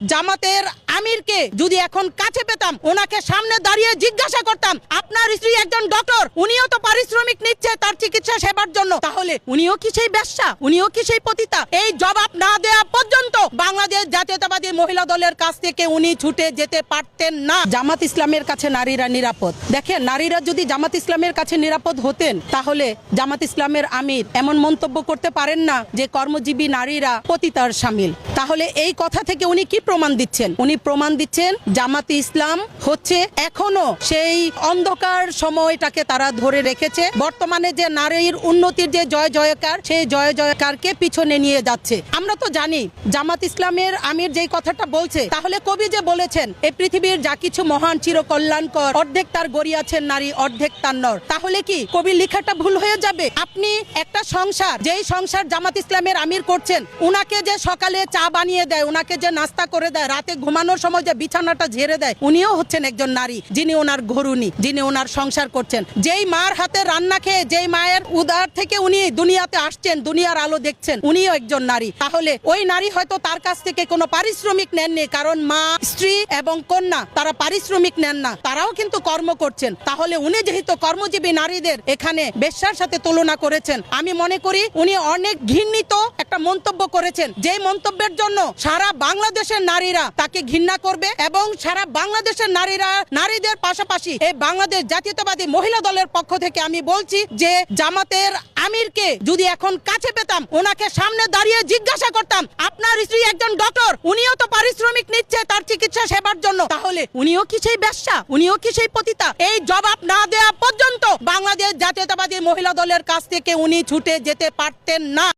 জামাতের আমিরকে যদি এখন কাছে পেতাম, ওনাকে সামনে দাঁড়িয়ে জিজ্ঞাসা করতাম, আপনার স্ত্রী একজন ডক্টর, উনিও তো পারিশ্রমিক নিচ্ছে তার চিকিৎসা সেবার জন্য, তাহলে উনিও কি সেই বেশ্যা, উনিও কি সেই পতিতা? এই জবাব না দেওয়া পর্যন্ত বাংলাদেশ জাতীয়তাবাদী মহিলা দলের কাছ থেকে উনি ছুটে যেতে পারতেন না। জামাত ইসলামের কাছে নারীরা নিরাপদ। দেখেন, নারীরা যদি জামাত ইসলামের কাছে নিরাপদ হতেন, তাহলে জামাত ইসলামের আমির এমন মন্তব্য করতে পারেন না যে কর্মজীবী নারীরা পতিতার শামিল। তাহলে এই কথা থেকে উনি কি প্রমাণ দিচ্ছেন? উনি প্রমাণ দিচ্ছেন জামাতে ইসলাম হচ্ছে এখনো সেই অন্ধকার সময়টাকে তারা ধরে রেখেছে। বর্তমানে যে নারীর উন্নতির যে জয় জয়কার, সেই জয় জয়কারকে পিছনে নিয়ে যাচ্ছে। আমরা তো জানি জামাত ইসলামের আমির যেই কথাটা বলছে, তাহলে কবি যে বলেছেন এই পৃথিবীর যা কিছু মহান চির কল্যাণকর, অর্ধেক তার গড়িয়াছেন নারী, অর্ধেক তার নর। তাহলে কি কবির লেখাটা ভুল হয়ে যাবে? আপনি একটা সংসার, যেই সংসার জামাত ইসলামের আমির করছেন, উনাকে যে সকালে চা বানিয়ে দেয়, উনাকে যে নাস্তা করে দেয়, রাতে ঘুমানোর সময় যে বিছানাটা ঝেড়ে দেয়, উনিও হচ্ছেন একজন নারী, যিনি ওনার ঘরুণী, যিনি ওনার সংসার করছেন। যেই মার হাতে রান্না খেয়ে, যেই মায়ের উদার থেকে উনি দুনিয়াতে আসছেন, দুনিয়ার আলো দেখছেন, উনিও একজন নারী। তাহলে ওই নারী হয়তো তার কাছ থেকে কোনো পারিশ্রমিক নেননি, কারণ মা, স্ত্রী এবং কন্যা তারা পারিশ্রমিক নেন না, তারাও কিন্তু কর্ম করছেন। তাহলে উনি যেহেতু কর্মজীবী নারীদের এখানে বেশ্যার সাথে তুলনা করেছেন, আমি মনে করি উনি অনেক ঘৃণিত একটা মন্তব্য করেছেন, যে মন্তব্যের জন্য সারা বাংলাদেশের নারীরা তাকে ঘৃণা করবে এবং সারা বাংলাদেশের নারীরা, নারীদের পাশাপাশি এই বাংলাদেশ জাতীয়তাবাদী মহিলা দলের পক্ষ থেকে আমি বলছি যে জামাতের আমিরকে যদি এখন কাছে পেতাম, ওনাকে সামনে দাঁড়িয়ে জিজ্ঞাসা করতাম, আপনার স্ত্রী একজন ডক্টর, উনিও তো পারিশ্রমিক নিচ্ছে তার চিকিৎসা সেবার জন্য, তাহলে উনিও কি সেই বেশ্যা, উনিও কি সেই পতিতা? এই জবাব না দেওয়া পর্যন্ত বাংলাদেশ জাতীয়তাবাদী মহিলা দলের কাছ থেকে উনি ছুটে যেতে পারতেন না।